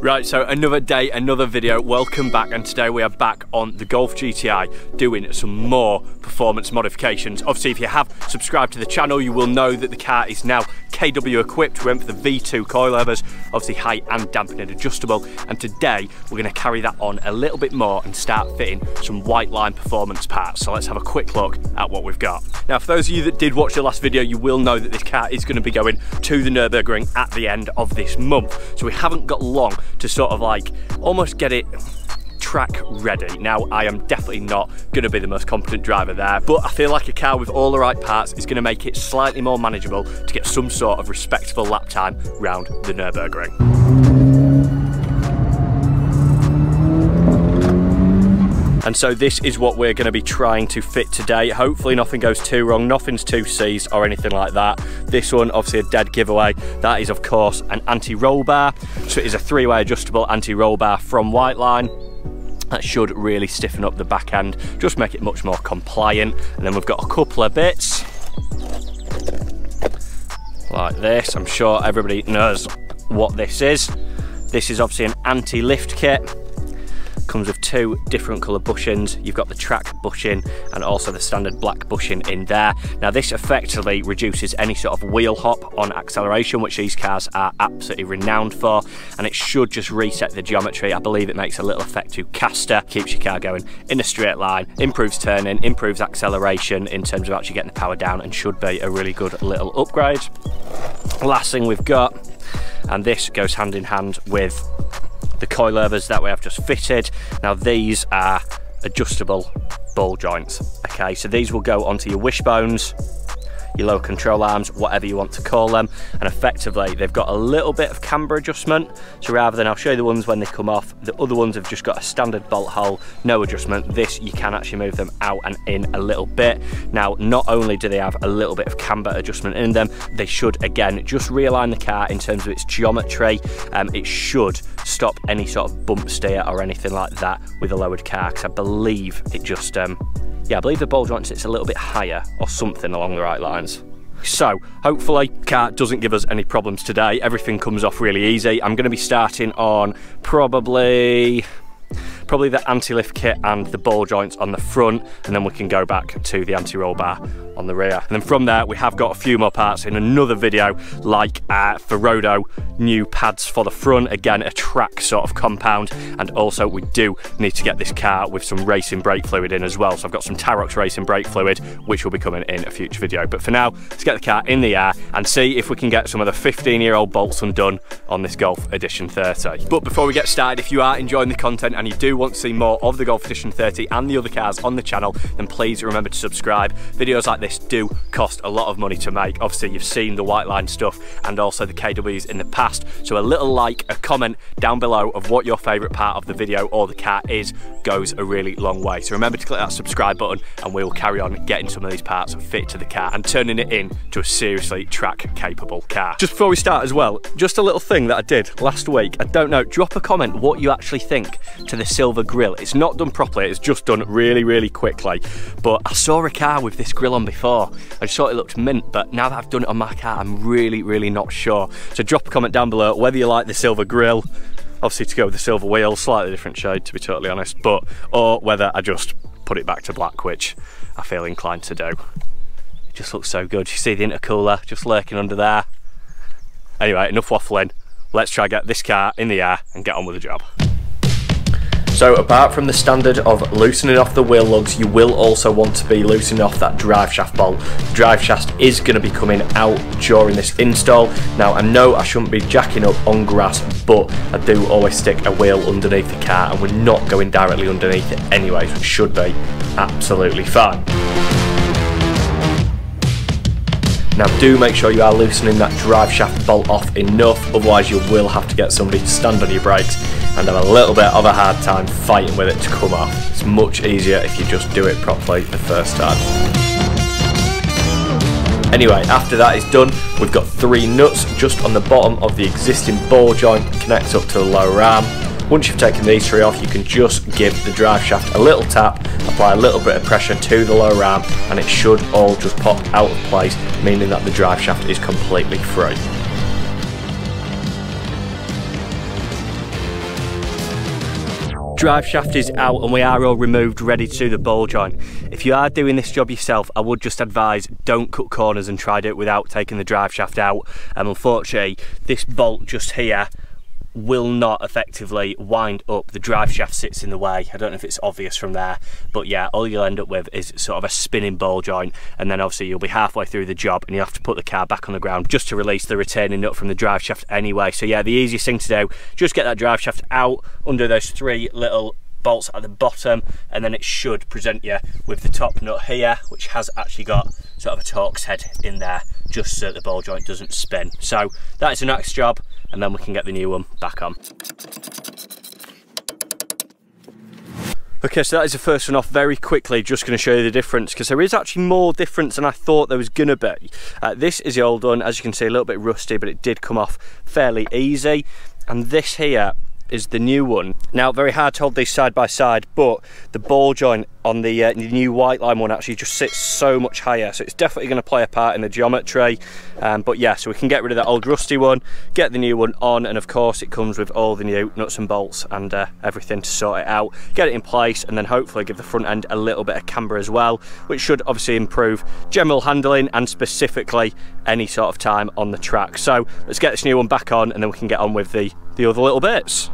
Right, so another day, another video, welcome back, and today we are back on the Golf GTI doing some more performance modifications. Obviously, if you have subscribed to the channel, you will know that the car is now KW equipped. We went for the V2 coilovers, obviously height and dampening adjustable, and today we're going to carry that on a little bit more and start fitting some Whiteline performance parts. So let's have a quick look at what we've got. Now, for those of you that did watch the last video, you will know that this car is going to be going to the Nürburgring at the end of this month. So we haven't got long to sort of like almost get it track ready. Now, I am definitely not going to be the most competent driver there, but I feel like a car with all the right parts is going to make it slightly more manageable to get some sort of respectable lap time round the Nürburgring. And so this is what we're going to be trying to fit today. Hopefully nothing goes too wrong, nothing's too seized or anything like that. This one, obviously a dead giveaway. That is, of course, an anti-roll bar. So it is a three-way adjustable anti-roll bar from Whiteline. That should really stiffen up the back end, just make it much more compliant. And then we've got a couple of bits like this. I'm sure everybody knows what this is. This is obviously an anti-lift kit. Comes with two different colour bushings. You've got the track bushing and also the standard black bushing in there. Now, this effectively reduces any sort of wheel hop on acceleration, which these cars are absolutely renowned for, and it should just reset the geometry. I believe it makes a little effective caster, keeps your car going in a straight line, improves turning, improves acceleration in terms of actually getting the power down, and should be a really good little upgrade. Last thing we've got, and this goes hand in hand with the coilovers that we have just fitted. Now, these are adjustable ball joints. Okay, so these will go onto your wishbones, your lower control arms, whatever you want to call them, and effectively they've got a little bit of camber adjustment. So rather than, I'll show you the ones when they come off, the other ones have just got a standard bolt hole, no adjustment. This, you can actually move them out and in a little bit. Now, not only do they have a little bit of camber adjustment in them, they should again just realign the car in terms of its geometry. It should stop any sort of bump steer or anything like that with a lowered car, because I believe it just yeah, I believe the ball joint sits a little bit higher or something along the right lines. So hopefully car doesn't give us any problems today. Everything comes off really easy. I'm going to be starting on probably the anti-lift kit and the ball joints on the front, and then we can go back to the anti-roll bar on the rear. And then from there, we have got a few more parts in another video, like Ferodo new pads for the front, again a track sort of compound, and also we do need to get this car with some racing brake fluid in as well. So I've got some Tarox racing brake fluid, which will be coming in a future video. But for now, let's get the car in the air and see if we can get some of the 15-year-old bolts undone on this Golf Edition 30. But before we get started, if you are enjoying the content and you do want to see more of the Golf Edition 30 and the other cars on the channel, then please remember to subscribe. Videos like this do cost a lot of money to make. Obviously, you've seen the Whiteline stuff and also the KWs in the past, so a little like, a comment down below of what your favourite part of the video or the car is goes a really long way. So remember to click that subscribe button, and we will carry on getting some of these parts fit to the car and turning it into a seriously track capable car. Just before we start as well, just a little thing that I did last week. I don't know, drop a comment what you actually think to the silver grille. It's not done properly, it's just done really quickly, but I saw a car with this grille on before. I just thought it looked mint, but now that I've done it on my car, I'm really not sure. So drop a comment down below whether you like the silver grille, obviously to go with the silver wheels, slightly different shade to be totally honest, but or whether I just put it back to black, which I feel inclined to do. It just looks so good. You see the intercooler just lurking under there. Anyway, enough waffling. Let's try get this car in the air and get on with the job. So apart from the standard of loosening off the wheel lugs, you will also want to be loosening off that drive shaft bolt. The drive shaft is going to be coming out during this install. Now, I know I shouldn't be jacking up on grass, but I do always stick a wheel underneath the car, and we're not going directly underneath it anyway, so it should be absolutely fine. Now, do make sure you are loosening that drive shaft bolt off enough, otherwise you will have to get somebody to stand on your brakes and have a little bit of a hard time fighting with it to come off. It's much easier if you just do it properly the first time. Anyway, after that is done, we've got 3 nuts just on the bottom of the existing ball joint that connects up to the lower arm. Once you've taken these 3 off, you can just give the drive shaft a little tap, apply a little bit of pressure to the lower arm, and it should all just pop out of place, meaning that the drive shaft is completely free. drive shaft is out and we are all removed, ready to do the ball joint. If you are doing this job yourself, I would just advise don't cut corners and try to do it without taking the drive shaft out. Unfortunately, this bolt just here will not effectively wind up. The drive shaft sits in the way. I don't know if it's obvious from there, but yeah, all you'll end up with is sort of a spinning ball joint, and then obviously you'll be halfway through the job and you'll have to put the car back on the ground just to release the retaining nut from the drive shaft anyway. So yeah, the easiest thing to do, just get that drive shaft out under those 3 little bolts at the bottom, and then it should present you with the top nut here, which has actually got sort of a Torx head in there just so the ball joint doesn't spin. So that is the next job, and then we can get the new one back on. Okay, so that is the first one off. Very quickly, just going to show you the difference, because there is actually more difference than I thought there was going to be. This is the old one, as you can see, a little bit rusty, but it did come off fairly easy. And this here is the new one. Now, very hard to hold these side by side, but the ball joint on the new Whiteline one actually just sits so much higher, so it's definitely going to play a part in the geometry. But yeah, so we can get rid of that old rusty one, get the new one on, and of course it comes with all the new nuts and bolts and everything to sort it out, get it in place, and then hopefully give the front end a little bit of camber as well, which should obviously improve general handling and specifically any sort of time on the track. So let's get this new one back on, and then we can get on with the other little bits.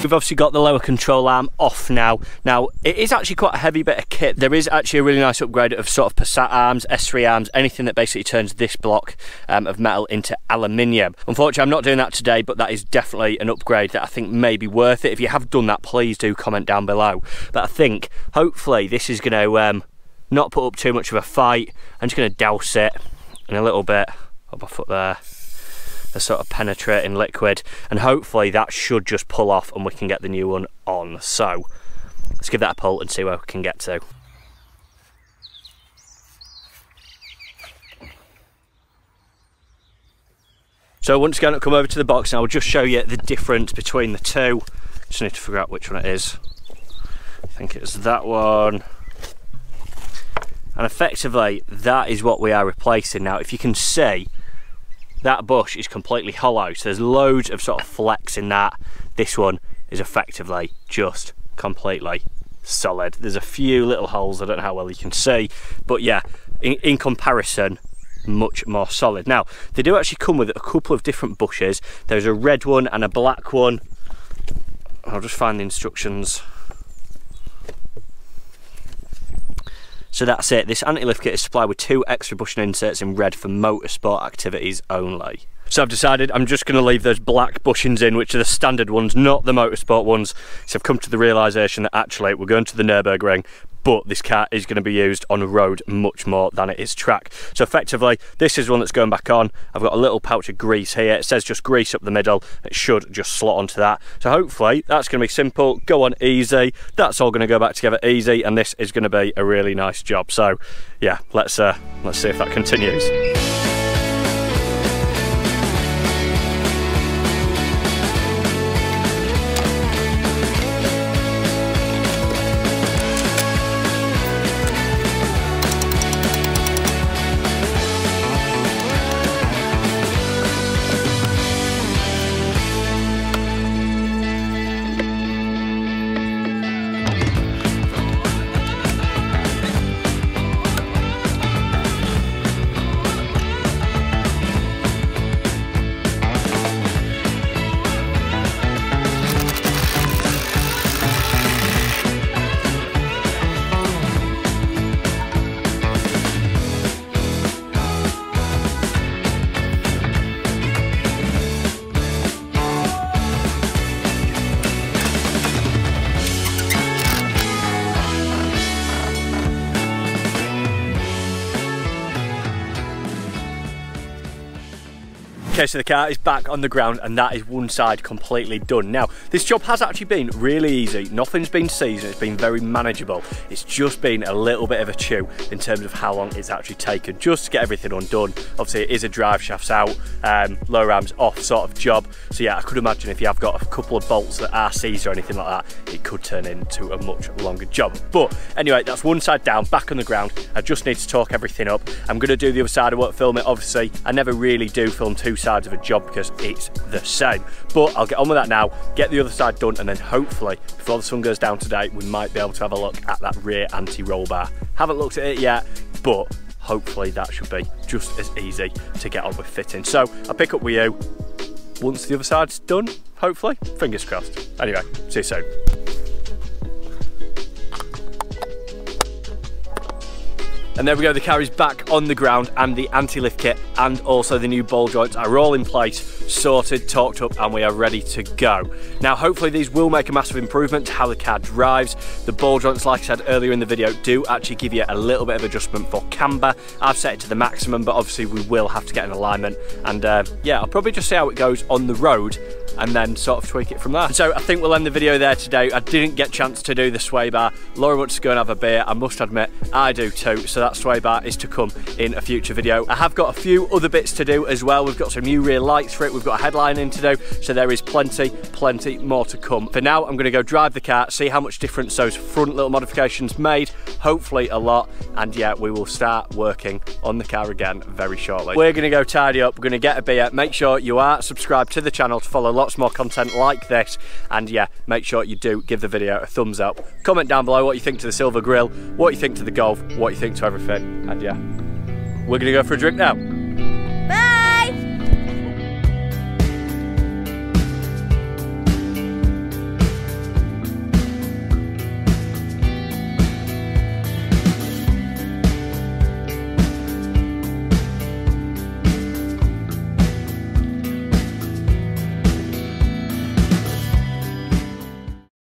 We've obviously got the lower control arm off now. Now, it is actually quite a heavy bit of kit. There is actually a really nice upgrade of sort of Passat arms, S3 arms, anything that basically turns this block of metal into aluminium. Unfortunately, I'm not doing that today, but that is definitely an upgrade that I think may be worth it. If you have done that, please do comment down below. But I think, hopefully, this is going to not put up too much of a fight. I'm just going to douse it in a little bit of my foot there, a sort of penetrating liquid, and hopefully that should just pull off and we can get the new one on. So let's give that a pull and see where we can get to. So once again, I'll come over to the box and I'll just show you the difference between the two. Just need to figure out which one it is. I think it's that one. And effectively that is what we are replacing. Now, if you can see, that bush is completely hollow, so there's loads of sort of flex in that. This one is effectively just completely solid. There's a few little holes, I don't know how well you can see, but yeah, in comparison, much more solid. Now, they do actually come with a couple of different bushes. There's a red one and a black one. I'll just find the instructions. So that's it. This anti-lift kit is supplied with 2 extra bushing inserts in red for motorsport activities only. So I've decided I'm just going to leave those black bushings in, which are the standard ones, not the motorsport ones. So I've come to the realisation that actually we're going to the Nürburgring, but this car is going to be used on road much more than it is track. So effectively, this is one that's going back on. I've got a little pouch of grease here. It says just grease up the middle. It should just slot onto that. So hopefully that's going to be simple, go on easy. That's all going to go back together easy, and this is going to be a really nice job. So yeah, let's see if that continues. Okay, so the car is back on the ground and that is one side completely done. Now, this job has actually been really easy. Nothing's been seasoned, it's been very manageable. It's just been a little bit of a chew in terms of how long it's actually taken just to get everything undone. Obviously, it is a drive shafts out, lower rams off sort of job. So yeah, I could imagine if you have got a couple of bolts that are seized or anything like that, it could turn into a much longer job. But anyway, that's one side down, back on the ground. I just need to torque everything up. I'm gonna do the other side, I won't film it. Obviously, I never really do film two sides of a job because it's the same. But I'll get on with that now, get the other side done, and then hopefully, before the sun goes down today, we might be able to have a look at that rear anti-roll bar. Haven't looked at it yet, but hopefully that should be just as easy to get on with fitting. So I'll pick up with you once the other side's done, hopefully. Fingers crossed. Anyway, see you soon. And there we go, the car is back on the ground and the anti-lift kit and also the new ball joints are all in place, sorted, torqued up, and we are ready to go. Now, hopefully these will make a massive improvement to how the car drives. The ball joints, like I said earlier in the video, do actually give you a little bit of adjustment for camber. I've set it to the maximum, but obviously we will have to get an alignment. And yeah, I'll probably just see how it goes on the road and then sort of tweak it from there. And so I think we'll end the video there today. I didn't get a chance to do the sway bar. Laura wants to go and have a beer. I must admit, I do too. So that sway bar is to come in a future video. I have got a few other bits to do as well. We've got some new rear lights for it. We've got a headline in to do. So there is plenty more to come. For now, I'm gonna go drive the car, see how much difference those front little modifications made. Hopefully a lot. And yeah, we will start working on the car again very shortly. We're gonna go tidy up. We're gonna get a beer. Make sure you are subscribed to the channel to follow lots more content like this, and yeah, make sure you do give the video a thumbs up. Comment down below what you think to the silver grille, what you think to the Golf, what you think to everything, and yeah, we're gonna go for a drink now.